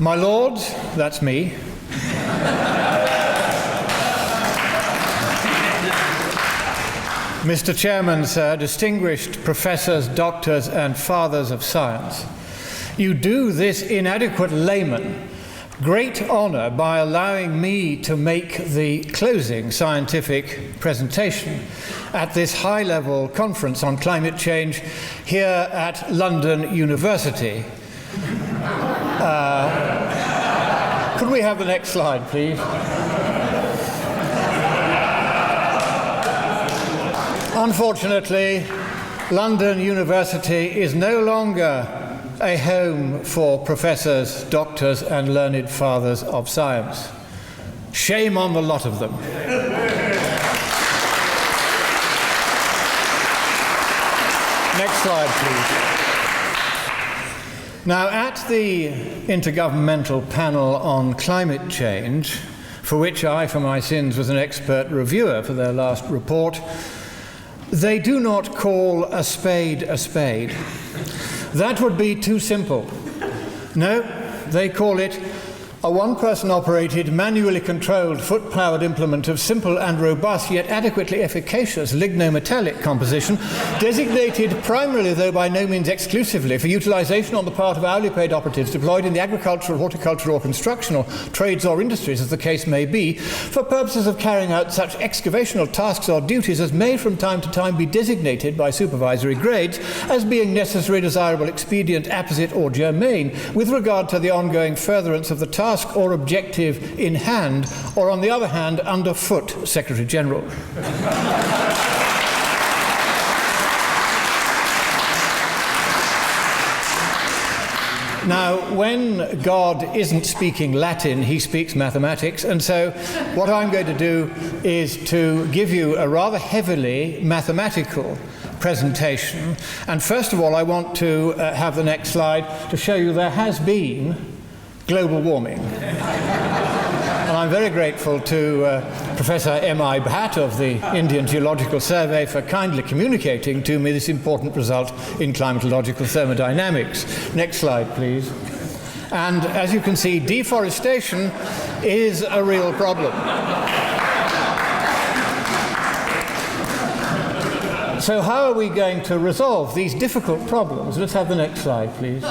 My lords, that's me. Mr. Chairman, sir, distinguished professors, doctors, and fathers of science, you do this inadequate layman great honor by allowing me to make the closing scientific presentation at this high-level conference on climate change here at London University. Could we have the next slide, please? Unfortunately, London University is no longer a home for professors, doctors, and learned fathers of science. Shame on the lot of them. Next slide, please. Now, at the Intergovernmental Panel on Climate Change, for which I, for my sins, was an expert reviewer for their last report, they do not call a spade a spade. That would be too simple. No, they call it a one-person operated, manually controlled, foot-powered implement of simple and robust, yet adequately efficacious lignometallic composition, designated primarily, though by no means exclusively, for utilization on the part of hourly paid operatives deployed in the agricultural, horticultural, or constructional trades or industries, as the case may be, for purposes of carrying out such excavational tasks or duties as may from time to time be designated by supervisory grades as being necessary, desirable, expedient, apposite, or germane with regard to the ongoing furtherance of the task or objective in hand, or on the other hand, underfoot, Secretary General. Now, when God isn't speaking Latin, he speaks mathematics, and so what I'm going to do is to give you a rather heavily mathematical presentation. And first of all, I want to have the next slide to show you there has been global warming. And I'm very grateful to Professor M.I. Bhatt of the Indian Geological Survey for kindly communicating to me this important result in climatological thermodynamics. Next slide, please. And as you can see, deforestation is a real problem. So how are we going to resolve these difficult problems? Let's have the next slide, please.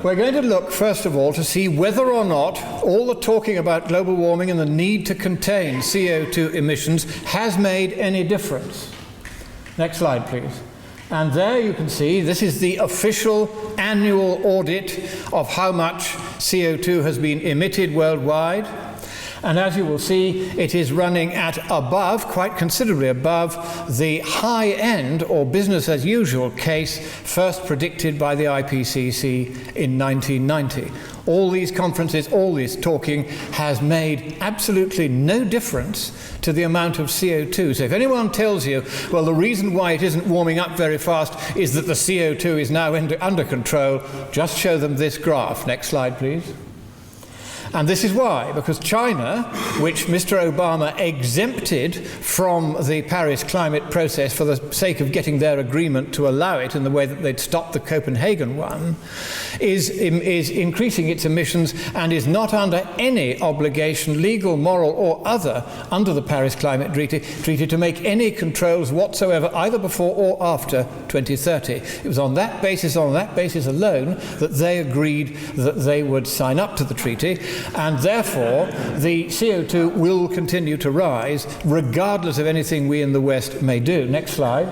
We're going to look, first of all, to see whether or not all the talking about global warming and the need to contain CO2 emissions has made any difference. Next slide, please. And there you can see this is the official annual audit of how much CO2 has been emitted worldwide. And as you will see, it is running at above, quite considerably above, the high end or business as usual case first predicted by the IPCC in 1990. All these conferences, all this talking has made absolutely no difference to the amount of CO2. So if anyone tells you, well, the reason why it isn't warming up very fast is that the CO2 is now under control, just show them this graph. Next slide, please. And this is why, because China, which Mr. Obama exempted from the Paris climate process for the sake of getting their agreement to allow it in the way that they'd stopped the Copenhagen one, is increasing its emissions and is not under any obligation, legal, moral, or other, under the Paris Climate Treaty to make any controls whatsoever, either before or after 2030. It was on that basis alone, that they agreed that they would sign up to the treaty. And therefore, the CO2 will continue to rise, regardless of anything we in the West may do. Next slide.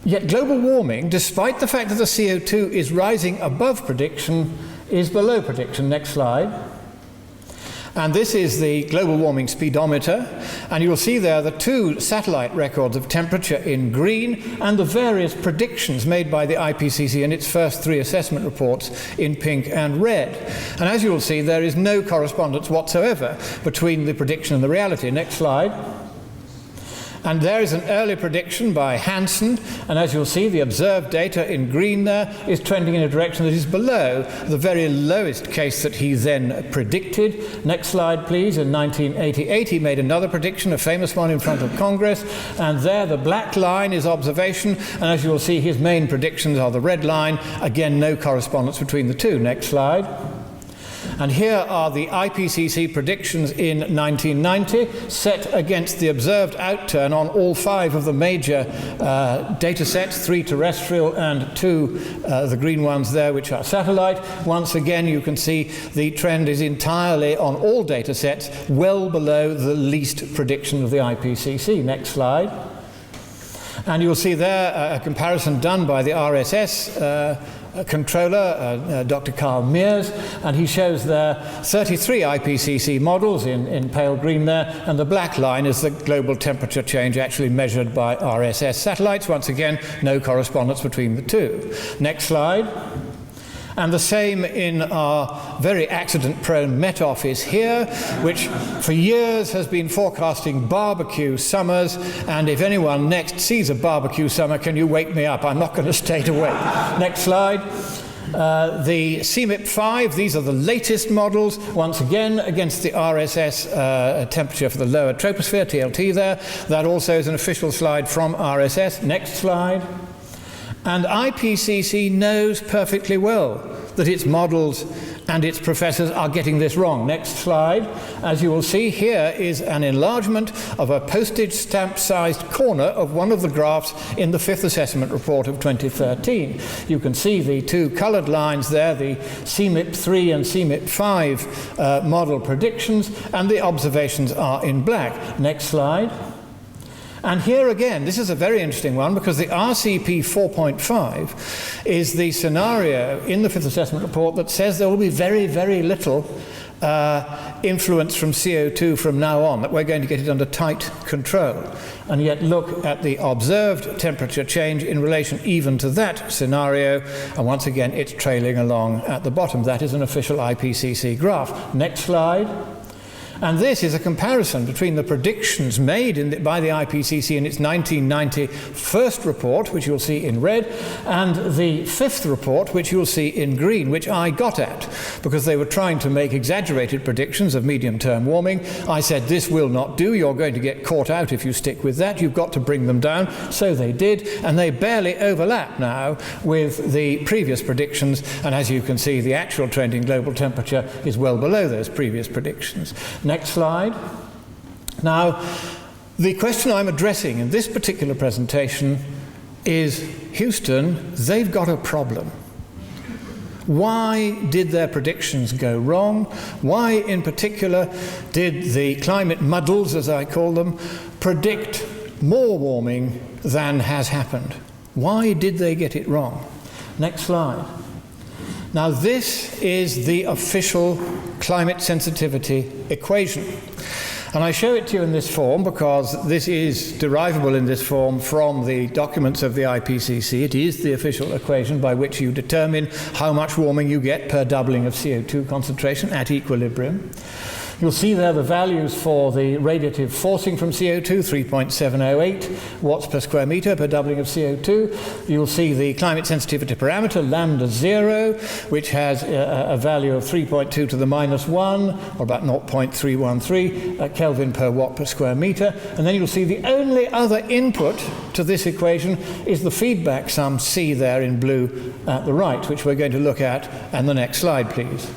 Yet global warming, despite the fact that the CO2 is rising above prediction, is below prediction. Next slide. And this is the global warming speedometer, and you'll see there the two satellite records of temperature in green and the various predictions made by the IPCC in its first three assessment reports in pink and red. And as you'll see, there is no correspondence whatsoever between the prediction and the reality. Next slide. And there is an early prediction by Hansen, and as you'll see, the observed data in green there is trending in a direction that is below the very lowest case that he then predicted. Next slide, please. In 1988, he made another prediction, a famous one in front of Congress, and there the black line is observation, and as you will see, his main predictions are the red line. Again, no correspondence between the two. Next slide. And here are the IPCC predictions in 1990 set against the observed outturn on all 5 of the major data sets, 3 terrestrial and 2, the green ones there, which are satellite. Once again, you can see the trend is entirely on all data sets well below the least prediction of the IPCC. Next slide. And you'll see there a comparison done by the RSS controller, Dr. Carl Mears, and he shows there 33 IPCC models in pale green there, and the black line is the global temperature change actually measured by RSS satellites. Once again, no correspondence between the two. Next slide. And the same in our very accident-prone Met Office here, which for years has been forecasting barbecue summers, and if anyone next sees a barbecue summer, can you wake me up? I'm not going to stay awake. Next slide. The CMIP5, these are the latest models, once again against the RSS temperature for the lower troposphere, TLT there. That also is an official slide from RSS. Next slide. And IPCC knows perfectly well that its models and its professors are getting this wrong. Next slide. As you will see, here is an enlargement of a postage stamp-sized corner of one of the graphs in the 5th assessment report of 2013. You can see the 2 coloured lines there, the CMIP3 and CMIP5 model predictions, and the observations are in black. Next slide. And here again, this is a very interesting one because the RCP 4.5 is the scenario in the 5th assessment report that says there will be very, very little influence from CO2 from now on, that we're going to get it under tight control. And yet look at the observed temperature change in relation even to that scenario, and once again it's trailing along at the bottom. That is an official IPCC graph. Next slide. And this is a comparison between the predictions made by the IPCC in its 1990 first report, which you'll see in red, and the 5th report, which you'll see in green, which I got at, because they were trying to make exaggerated predictions of medium-term warming. I said, this will not do, you're going to get caught out if you stick with that, you've got to bring them down. So they did, and they barely overlap now with the previous predictions, and as you can see, the actual trend in global temperature is well below those previous predictions. Next slide. Now, the question I'm addressing in this particular presentation is, Houston, they've got a problem. Why did their predictions go wrong? Why, in particular, did the climate muddles, as I call them, predict more warming than has happened? Why did they get it wrong? Next slide. Now, this is the official climate sensitivity equation. And I show it to you in this form because this is derivable in this form from the documents of the IPCC. It is the official equation by which you determine how much warming you get per doubling of CO2 concentration at equilibrium. You'll see there the values for the radiative forcing from CO2, 3.708 watts per square metre per doubling of CO2. You'll see the climate sensitivity parameter, lambda 0, which has a value of 3.2 to the minus 1, or about 0.313 Kelvin per watt per square metre. And then you'll see the only other input to this equation is the feedback sum, C there in blue at the right, which we're going to look at on the next slide, please.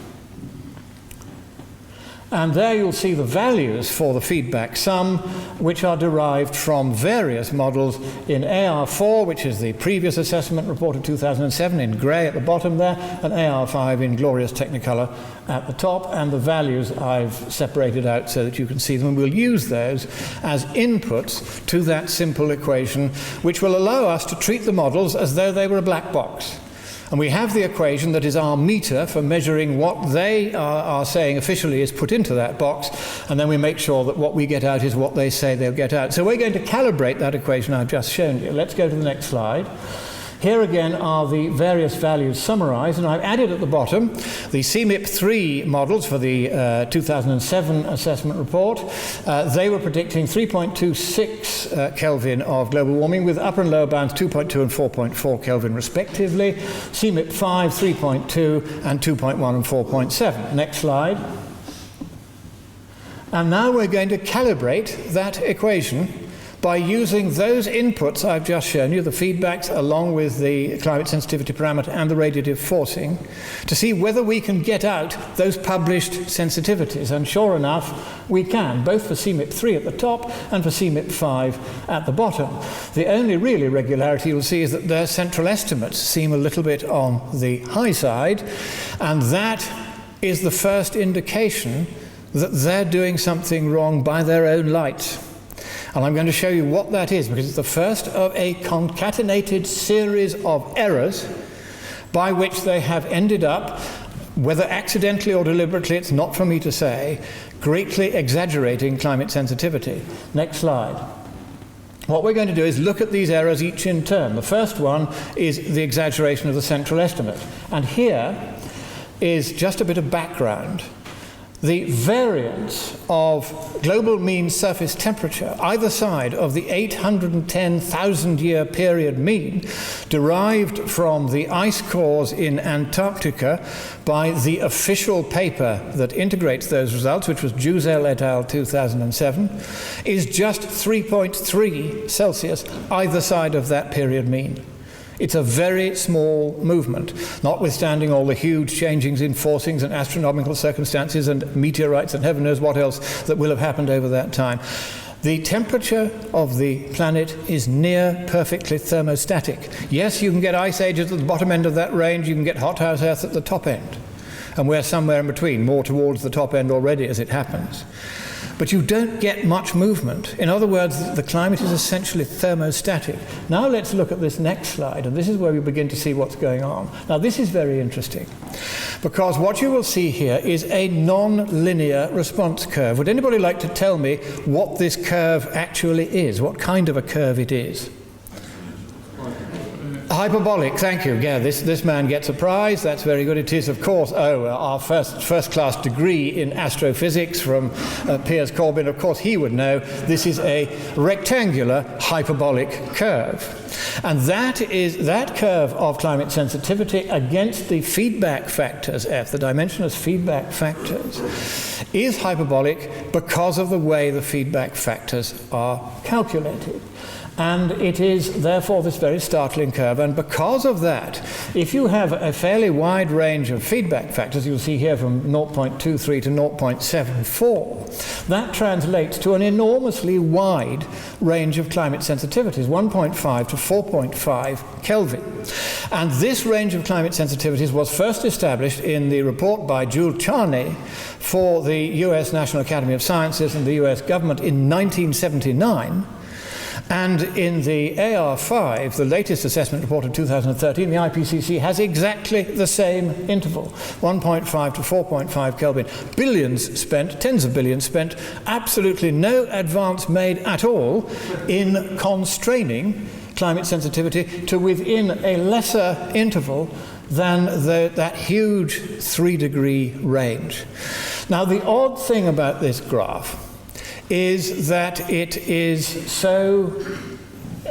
And there you'll see the values for the feedback sum, which are derived from various models in AR4, which is the previous assessment report of 2007 in grey at the bottom there, and AR5 in glorious Technicolor at the top, and the values I've separated out so that you can see them, and we'll use those as inputs to that simple equation, which will allow us to treat the models as though they were a black box. And we have the equation that is our meter for measuring what they are saying officially is put into that box, and then we make sure that what we get out is what they say they'll get out. So we're going to calibrate that equation I've just shown you. Let's go to the next slide. Here again are the various values summarized, and I've added at the bottom the CMIP3 models for the 2007 assessment report. They were predicting 3.26 Kelvin of global warming with upper and lower bounds 2.2 and 4.4 Kelvin respectively. CMIP5, 3.2 and 2.1 and 4.7. Next slide. And now we're going to calibrate that equation by using those inputs I've just shown you, the feedbacks along with the climate sensitivity parameter and the radiative forcing, to see whether we can get out those published sensitivities. And sure enough, we can, both for CMIP3 at the top and for CMIP5 at the bottom. The only real irregularity you'll see is that their central estimates seem a little bit on the high side, and that is the first indication that they're doing something wrong by their own lights. And I'm going to show you what that is, because it's the first of a concatenated series of errors by which they have ended up, whether accidentally or deliberately, it's not for me to say, greatly exaggerating climate sensitivity. Next slide. What we're going to do is look at these errors each in turn. The first one is the exaggeration of the central estimate. And here is just a bit of background. The variance of global mean surface temperature, either side of the 810,000-year period mean, derived from the ice cores in Antarctica by the official paper that integrates those results, which was Genocidal et al. 2007, is just 3.3 Celsius either side of that period mean. It's a very small movement, notwithstanding all the huge changings in forcings and astronomical circumstances and meteorites and heaven knows what else that will have happened over that time. The temperature of the planet is near perfectly thermostatic. Yes, you can get ice ages at the bottom end of that range, you can get hothouse Earth at the top end. And we're somewhere in between, more towards the top end already as it happens. But you don't get much movement. In other words, the climate is essentially thermostatic. Now let's look at this next slide, and this is where we begin to see what's going on. Now this is very interesting, because what you will see here is a non-linear response curve. Would anybody like to tell me what this curve actually is, what kind of a curve it is? Hyperbolic, thank you. Yeah, this man gets a prize. That's very good. It is, of course, our first-class degree in astrophysics from Piers Corbyn. Of course, he would know this is a rectangular hyperbolic curve. And that curve of climate sensitivity against the feedback factors, F, the dimensionless feedback factors, is hyperbolic because of the way the feedback factors are calculated. And it is therefore this very startling curve. And because of that, if you have a fairly wide range of feedback factors, you'll see here from 0.23 to 0.74, that translates to an enormously wide range of climate sensitivities, 1.5 to 4.5 Kelvin. And this range of climate sensitivities was first established in the report by Jules Charney for the US National Academy of Sciences and the US government in 1979. And in the AR5, the latest assessment report of 2013, the IPCC has exactly the same interval, 1.5 to 4.5 Kelvin. Billions spent, tens of billions spent, absolutely no advance made at all in constraining climate sensitivity to within a lesser interval than that huge 3-degree range. Now, the odd thing about this graph is that it is so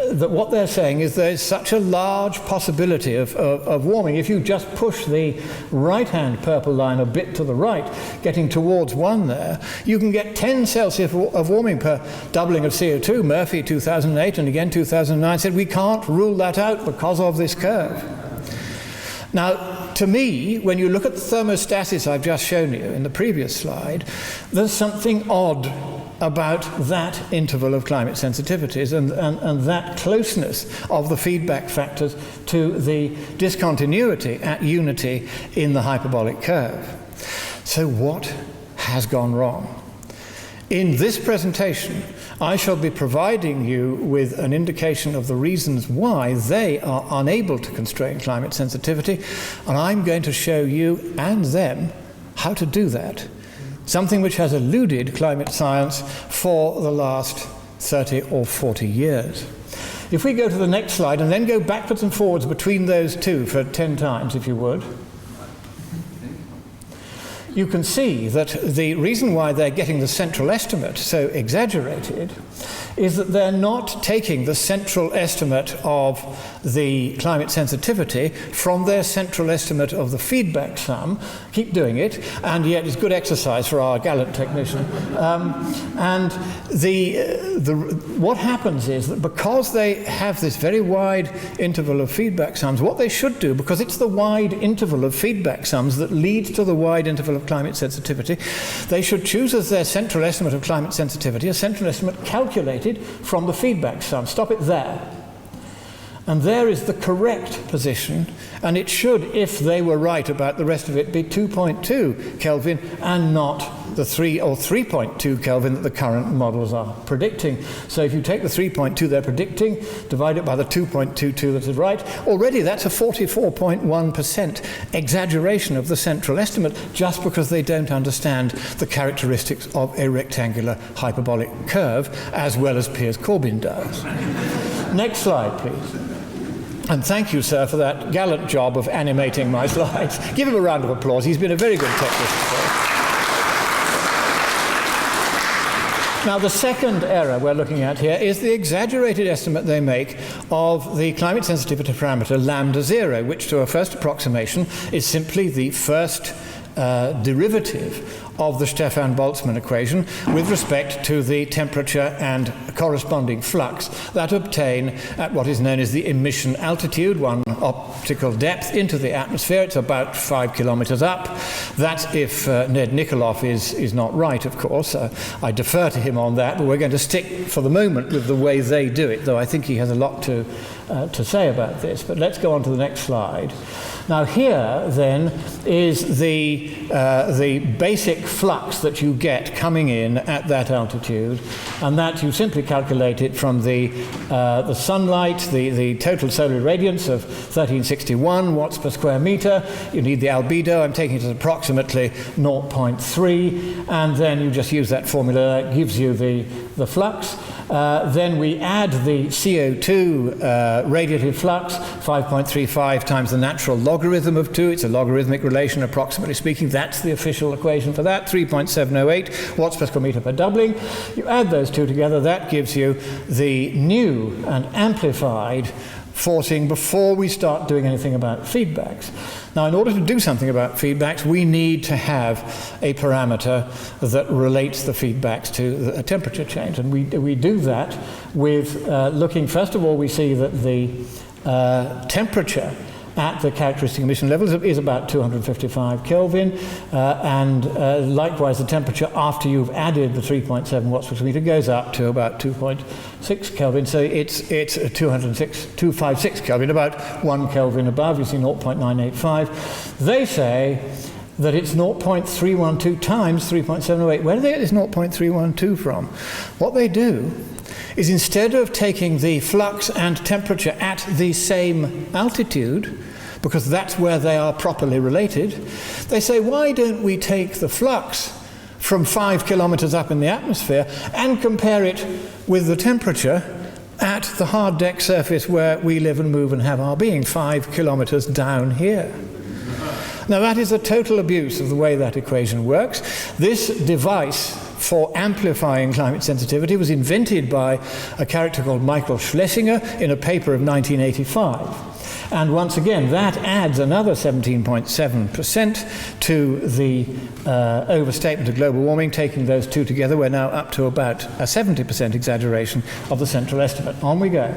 that what they're saying is there's such a large possibility of warming. If you just push the right-hand purple line a bit to the right, getting towards 1 there, you can get 10 Celsius of warming per doubling of CO2. Murphy, 2008, and again 2009, said we can't rule that out because of this curve. Now, to me, when you look at the thermostasis I've just shown you in the previous slide, there's something odd about that interval of climate sensitivities and that closeness of the feedback factors to the discontinuity at unity in the hyperbolic curve. So what has gone wrong? In this presentation, I shall be providing you with an indication of the reasons why they are unable to constrain climate sensitivity, and I'm going to show you and them how to do that. Something which has eluded climate science for the last 30 or 40 years. If we go to the next slide and then go backwards and forwards between those two for 10 times, if you would, you can see that the reason why they're getting the central estimate so exaggerated is that they're not taking the central estimate of the climate sensitivity from their central estimate of the feedback sum. Keep doing it, and yet it's good exercise for our gallant technician. And what happens is that because they have this very wide interval of feedback sums, what they should do, because it's the wide interval of feedback sums that leads to the wide interval of climate sensitivity, they should choose as their central estimate of climate sensitivity a central estimate calculated from the feedback sum. Stop it there. And there is the correct position, and it should, if they were right about the rest of it, be 2.2 Kelvin and not the 3 or 3.2 Kelvin that the current models are predicting. So if you take the 3.2 they're predicting, divide it by the 2.22 that is right, already that's a 44.1% exaggeration of the central estimate, just because they don't understand the characteristics of a rectangular hyperbolic curve, as well as Piers-Corbin does. Next slide, please. And thank you, sir, for that gallant job of animating my slides. Give him a round of applause. He's been a very good technician. Now, the second error we're looking at here is the exaggerated estimate they make of the climate sensitivity parameter lambda 0, which to a first approximation is simply the first derivative of the Stefan-Boltzmann equation with respect to the temperature and corresponding flux that obtain at what is known as the emission altitude, one optical depth into the atmosphere. It's about 5 kilometers up. That's if Ned Nikoloff is not right, of course. I defer to him on that, but we're going to stick for the moment with the way they do it, though I think he has a lot to say about this. But let's go on to the next slide. Now here, then, is the basic flux that you get coming in at that altitude, and that you simply calculate it from the sunlight, the total solar radiance of 1361 watts per square meter. You need the albedo. I'm taking it as approximately 0.3, and then you just use that formula. That gives you the flux. Then we add the CO2 radiative flux, 5.35 times the natural logarithm of 2. It's a logarithmic relation, approximately speaking. That's the official equation for that, 3.708 watts per square meter per doubling. You add those two together, that gives you the new and amplified forcing before we start doing anything about feedbacks. Now, in order to do something about feedbacks, we need to have a parameter that relates the feedbacks to a temperature change. And we do that with looking, first of all, we see that the temperature at the characteristic emission levels is about 255 Kelvin, and likewise the temperature after you've added the 3.7 watts per meter goes up to about 2.6 Kelvin, so it's 256 Kelvin, about 1 Kelvin above. You see 0.985. They say that it's 0.312 times 3.708. Where do they get this 0.312 from? What they do is, instead of taking the flux and temperature at the same altitude, because that's where they are properly related, they say, why don't we take the flux from 5 kilometers up in the atmosphere and compare it with the temperature at the hard deck surface where we live and move and have our being, 5 kilometers down here. Now, that is a total abuse of the way that equation works. This device for amplifying climate sensitivity was invented by a character called Michael Schlesinger in a paper of 1985. And once again, that adds another 17.7% to the overstatement of global warming. Taking those two together, we're now up to about a 70% exaggeration of the central estimate. On we go.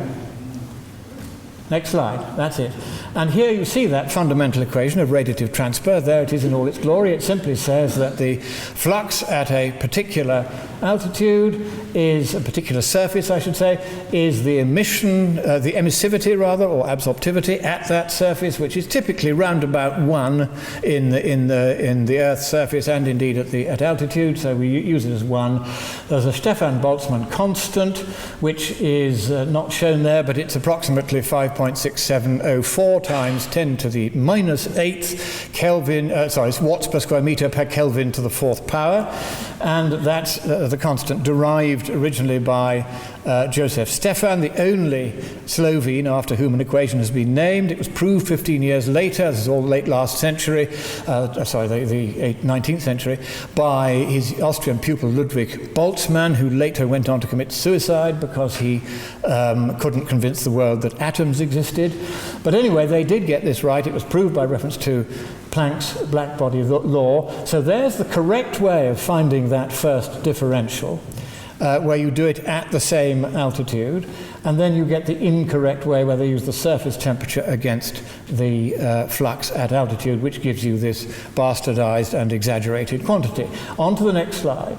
Next slide, that's it. And here you see that fundamental equation of radiative transfer. There it is in all its glory. It simply says that the flux at a particular altitude is, a particular surface I should say, is the emission, the emissivity rather, or absorptivity at that surface, which is typically round about 1 in the Earth's surface and indeed at altitude, so we use it as 1. There's a Stefan-Boltzmann constant, which is not shown there, but it's approximately 5.6704 times 10 to the minus 8th Kelvin, watts per square meter per Kelvin to the 4th power. And that's the constant derived originally by Joseph Stefan, the only Slovene after whom an equation has been named. It was proved 15 years later, this is all late last century, the 19th century, by his Austrian pupil Ludwig Boltzmann, who later went on to commit suicide because he couldn't convince the world that atoms existed. But anyway, they did get this right. It was proved by reference to Planck's black body law. So there's the correct way of finding that first differential, where you do it at the same altitude, and then you get the incorrect way where they use the surface temperature against the flux at altitude, which gives you this bastardized and exaggerated quantity. On to the next slide.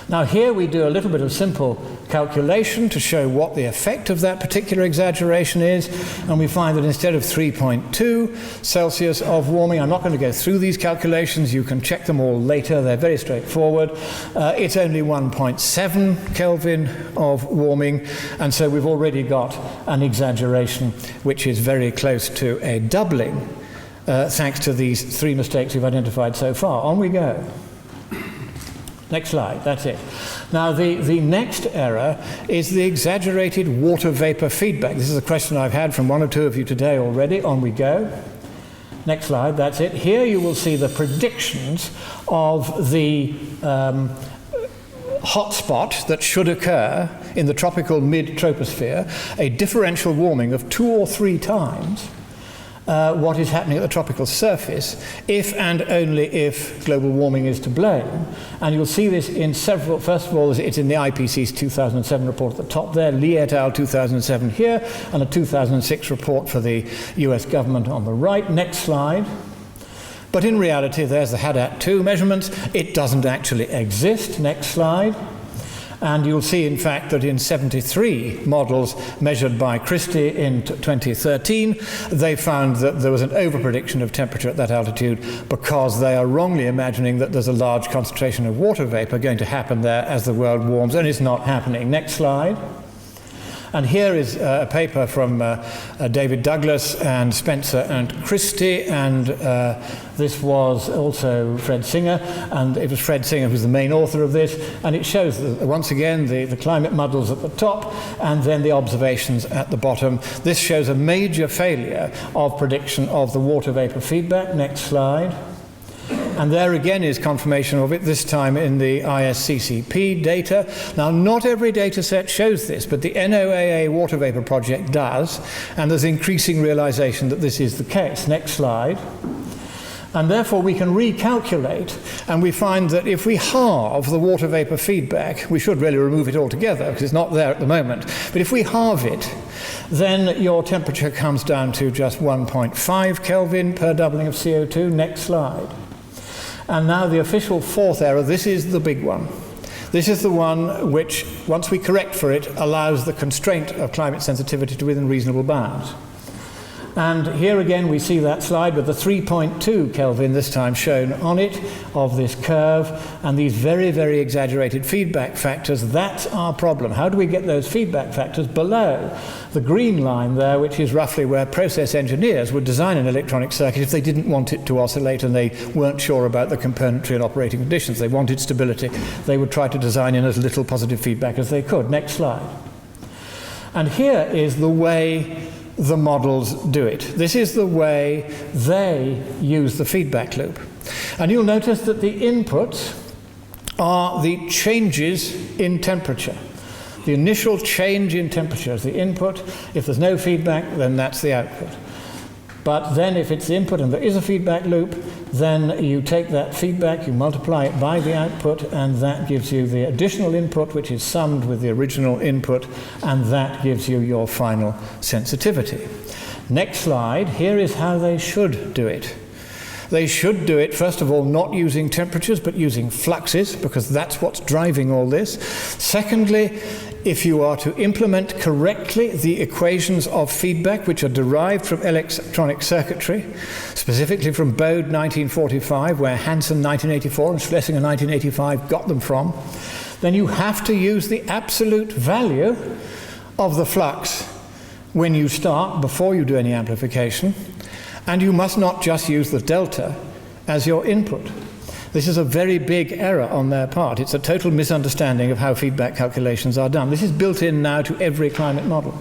Now here we do a little bit of simple calculation to show what the effect of that particular exaggeration is, and we find that instead of 3.2 Celsius of warming, I'm not going to go through these calculations, you can check them all later, they're very straightforward, it's only 1.7 Kelvin of warming, and so we've already got an exaggeration which is very close to a doubling, thanks to these three mistakes we've identified so far. On we go. Next slide, that's it. Now the next error is the exaggerated water vapor feedback. This is a question I've had from one or two of you today already. On we go. Next slide, that's it. Here you will see the predictions of the hotspot that should occur in the tropical mid-troposphere, a differential warming of 2 or 3 times what is happening at the tropical surface, if and only if global warming is to blame. And you'll see this in several, first of all, it's in the IPCC's 2007 report at the top there, Lee et al. 2007 here, and a 2006 report for the US government on the right. Next slide. But in reality, there's the Hadat-2 measurements. It doesn't actually exist. Next slide. And you'll see, in fact, that in 73 models measured by Christie in 2013, they found that there was an overprediction of temperature at that altitude because they are wrongly imagining that there's a large concentration of water vapor going to happen there as the world warms, and it's not happening. Next slide. And here is a paper from David Douglas and Spencer and Christie, and this was also Fred Singer, and it was Fred Singer who's the main author of this, and it shows, once again, the climate models at the top, and then the observations at the bottom. This shows a major failure of prediction of the water vapor feedback. Next slide. And there again is confirmation of it, this time in the ISCCP data. Now, not every data set shows this, but the NOAA Water Vapor Project does, and there's increasing realization that this is the case. Next slide. And therefore we can recalculate, and we find that if we halve the water vapor feedback, we should really remove it altogether because it's not there at the moment, but if we halve it, then your temperature comes down to just 1.5 Kelvin per doubling of CO2. Next slide. And now the official fourth error, this is the big one. This is the one which, once we correct for it, allows the constraint of climate sensitivity to within reasonable bounds. And here again we see that slide with the 3.2 Kelvin this time shown on it of this curve, and these very, very exaggerated feedback factors. That's our problem. How do we get those feedback factors below the green line there, which is roughly where process engineers would design an electronic circuit if they didn't want it to oscillate and they weren't sure about the componentry and operating conditions. They wanted stability. They would try to design in as little positive feedback as they could. Next slide. And here is the way the models do it. This is the way they use the feedback loop. And you'll notice that the inputs are the changes in temperature. The initial change in temperature is the input. If there's no feedback, then that's the output. But then if it's the input and there is a feedback loop, then you take that feedback, you multiply it by the output, and that gives you the additional input, which is summed with the original input, and that gives you your final sensitivity. Next slide. Here is how they should do it. They should do it, first of all, not using temperatures, but using fluxes, because that's what's driving all this. Secondly, if you are to implement correctly the equations of feedback, which are derived from electronic circuitry, specifically from Bode 1945, where Hansen 1984 and Schlesinger 1985 got them from, then you have to use the absolute value of the flux when you start, before you do any amplification, and you must not just use the delta as your input. This is a very big error on their part. It's a total misunderstanding of how feedback calculations are done. This is built in now to every climate model.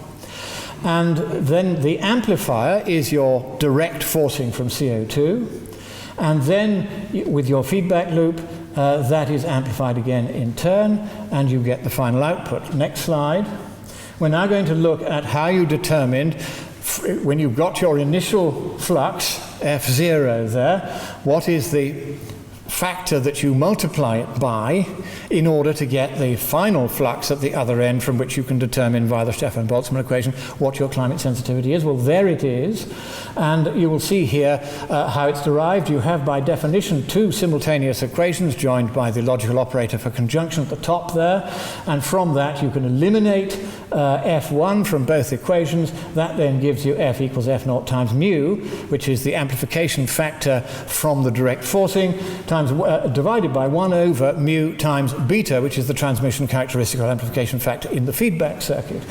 And then the amplifier is your direct forcing from CO2. And then with your feedback loop, that is amplified again in turn, and you get the final output. Next slide. We're now going to look at how you determined, when you've got your initial flux, F0 there, what is the factor that you multiply it by in order to get the final flux at the other end, from which you can determine via the Stefan-Boltzmann equation what your climate sensitivity is. Well, there it is, and you will see here how it's derived. You have by definition two simultaneous equations joined by the logical operator for conjunction at the top there, and from that you can eliminate F1 from both equations. That then gives you F equals F0 times mu, which is the amplification factor from the direct forcing, times divided by 1 over mu times beta, which is the transmission characteristic or amplification factor in the feedback circuit.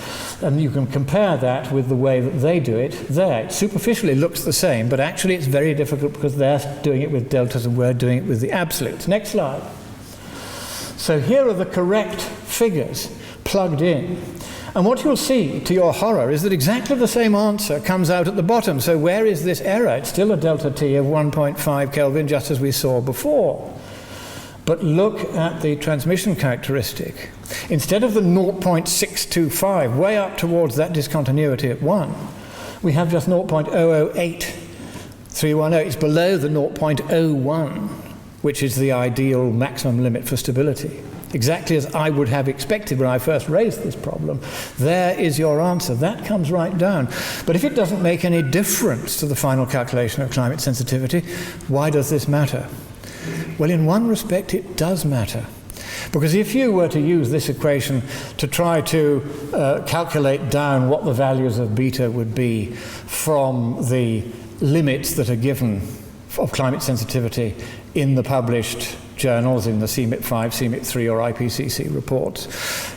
And you can compare that with the way that they do it there. It superficially looks the same, but actually it's very difficult because they're doing it with deltas and we're doing it with the absolutes. Next slide. So here are the correct figures plugged in. And what you'll see, to your horror, is that exactly the same answer comes out at the bottom. So where is this error? It's still a delta T of 1.5 Kelvin, just as we saw before. But look at the transmission characteristic. Instead of the 0.625, way up towards that discontinuity at 1, we have just 0.008310. It's below the 0.01, which is the ideal maximum limit for stability. Exactly as I would have expected when I first raised this problem. There is your answer. That comes right down. But if it doesn't make any difference to the final calculation of climate sensitivity, why does this matter? Well, in one respect, it does matter. Because if you were to use this equation to try to calculate down what the values of beta would be from the limits that are given of climate sensitivity in the published journals, in the CMIP5, CMIP3 or IPCC reports,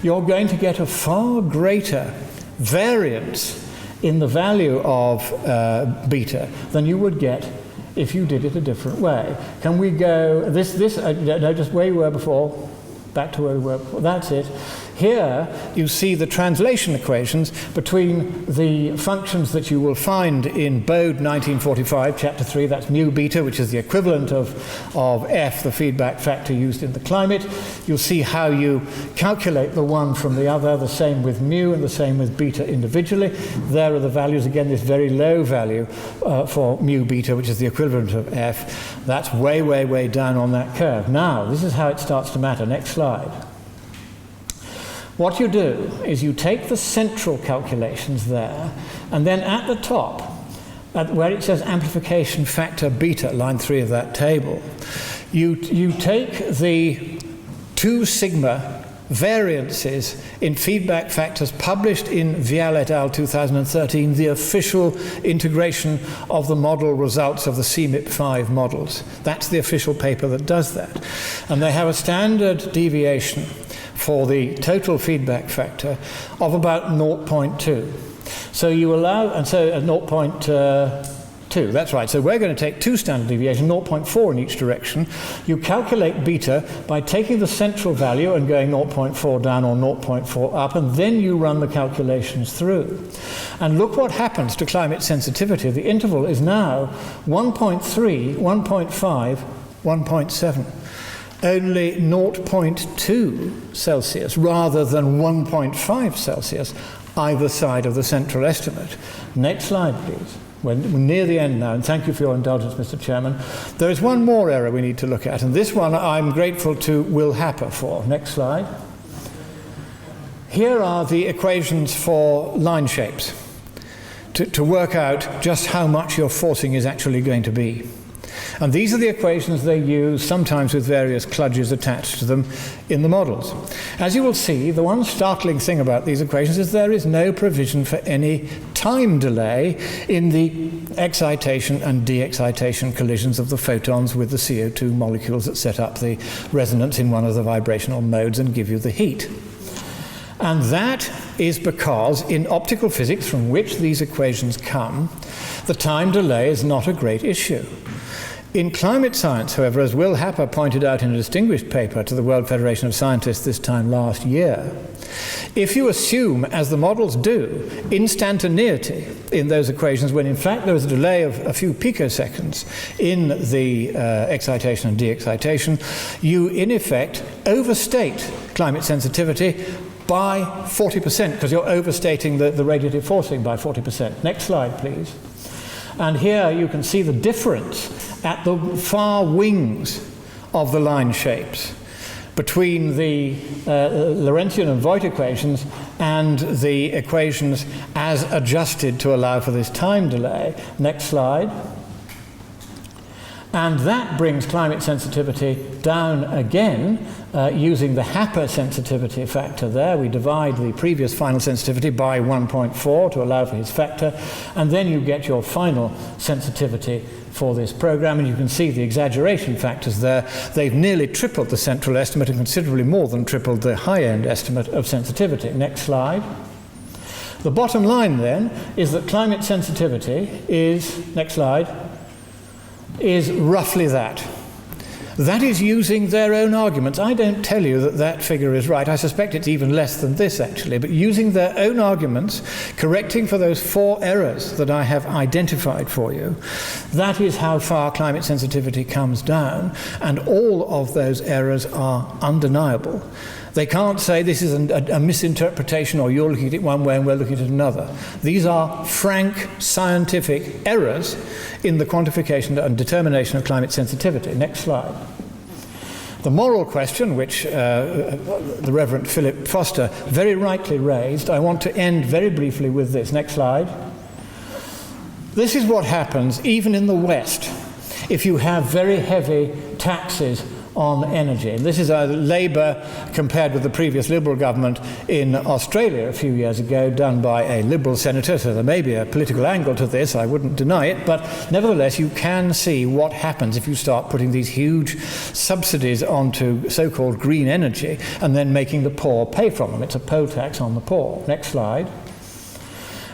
you're going to get a far greater variance in the value of beta than you would get if you did it a different way. Can we go, no, just where you were before, back to where we were before, that's it. Here you see the translation equations between the functions that you will find in Bode 1945, chapter 3, that's mu beta, which is the equivalent of F, the feedback factor used in the climate. You'll see how you calculate the one from the other, the same with mu and the same with beta individually. There are the values, again, this very low value for mu beta, which is the equivalent of F. That's way, way, way down on that curve. Now, this is how it starts to matter. Next slide. What you do is you take the central calculations there, and then at the top, where it says amplification factor beta, line 3 of that table, you take the 2 sigma variances in feedback factors published in Vial et al. 2013, the official integration of the model results of the CMIP5 models. That's the official paper that does that. And they have a standard deviation for the total feedback factor of about 0.2. So you allow, and so at 0.2, that's right. So we're going to take 2 standard deviations, 0.4 in each direction. You calculate beta by taking the central value and going 0.4 down or 0.4 up, and then you run the calculations through. And look what happens to climate sensitivity. The interval is now 1.3, 1.5, 1.7. Only 0.2 Celsius rather than 1.5 Celsius either side of the central estimate. Next slide, please. We're near the end now, and thank you for your indulgence, Mr. Chairman. There is one more error we need to look at, and this one I'm grateful to Will Happer for. Next slide. Here are the equations for line shapes to work out just how much your forcing is actually going to be. And these are the equations they use, sometimes with various kludges attached to them in the models. As you will see, the one startling thing about these equations is there is no provision for any time delay in the excitation and de-excitation collisions of the photons with the CO2 molecules that set up the resonance in one of the vibrational modes and give you the heat. And that is because in optical physics, from which these equations come, the time delay is not a great issue. In climate science, however, as Will Happer pointed out in a distinguished paper to the World Federation of Scientists this time last year, if you assume, as the models do, instantaneity in those equations, when in fact there is a delay of a few picoseconds in the excitation and de-excitation, you in effect overstate climate sensitivity by 40%, because you're overstating the radiative forcing by 40%. Next slide, please. And here you can see the difference at the far wings of the line shapes between the Lorentzian and Voigt equations and the equations as adjusted to allow for this time delay. Next slide. And that brings climate sensitivity down again using the Happer sensitivity factor there. We divide the previous final sensitivity by 1.4 to allow for his factor, and then you get your final sensitivity for this program, and you can see the exaggeration factors there. They've nearly tripled the central estimate and considerably more than tripled the high-end estimate of sensitivity. Next slide. The bottom line then is that climate sensitivity is, next slide, is roughly that. That is using their own arguments. I don't tell you that that figure is right. I suspect it's even less than this, actually. But using their own arguments, correcting for those 4 errors that I have identified for you, that is how far climate sensitivity comes down. And all of those errors are undeniable. They can't say this is a misinterpretation, or you're looking at it one way and we're looking at it another. These are frank scientific errors in the quantification and determination of climate sensitivity. Next slide. The moral question, which the Reverend Philip Foster very rightly raised, I want to end very briefly with this. Next slide. This is what happens even in the West if you have very heavy taxes on energy. And this is Labour compared with the previous Liberal government in Australia a few years ago, done by a Liberal senator, so there may be a political angle to this, I wouldn't deny it, but nevertheless you can see what happens if you start putting these huge subsidies onto so-called green energy and then making the poor pay from them. It's a poll tax on the poor. Next slide.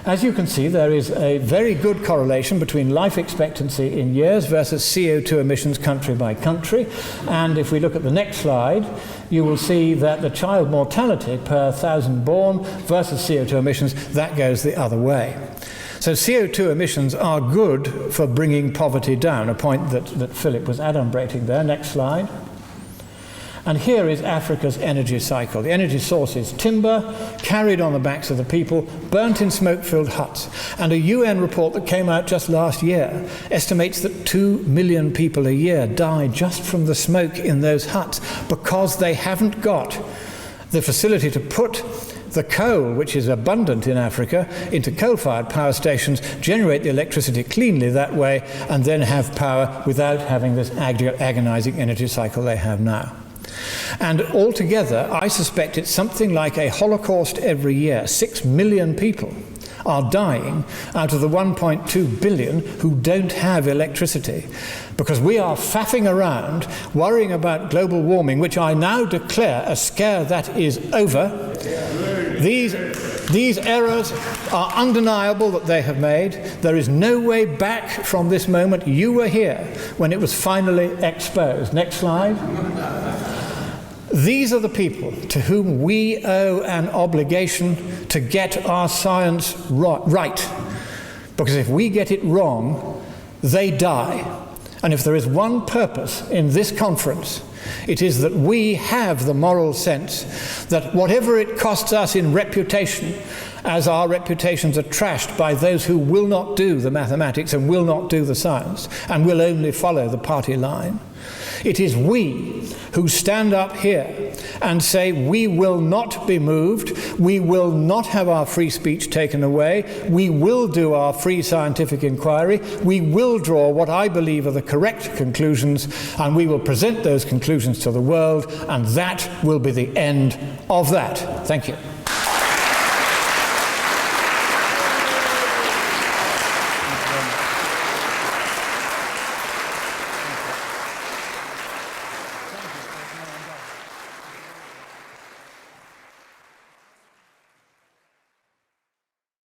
As you can see, there is a very good correlation between life expectancy in years versus CO2 emissions country by country. And if we look at the next slide, you will see that the child mortality per 1,000 born versus CO2 emissions, that goes the other way. So CO2 emissions are good for bringing poverty down, a point that Philip was adumbrating there. Next slide. And here is Africa's energy cycle. The energy source is timber, carried on the backs of the people, burnt in smoke-filled huts. And a UN report that came out just last year estimates that 2 million people a year die just from the smoke in those huts because they haven't got the facility to put the coal, which is abundant in Africa, into coal-fired power stations, generate the electricity cleanly that way, and then have power without having this agonizing energy cycle they have now. And altogether, I suspect it's something like a Holocaust every year. 6 million people are dying out of the 1.2 billion who don't have electricity, because we are faffing around worrying about global warming, which I now declare a scare that is over. These errors are undeniable that they have made. There is no way back from this moment. You were here when it was finally exposed. Next slide. These are the people to whom we owe an obligation to get our science right. Because if we get it wrong, they die. And if there is one purpose in this conference, it is that we have the moral sense that whatever it costs us in reputation, as our reputations are trashed by those who will not do the mathematics and will not do the science and will only follow the party line, it is we who stand up here and say we will not be moved, we will not have our free speech taken away, we will do our free scientific inquiry, we will draw what I believe are the correct conclusions, and we will present those conclusions to the world, and that will be the end of that. Thank you.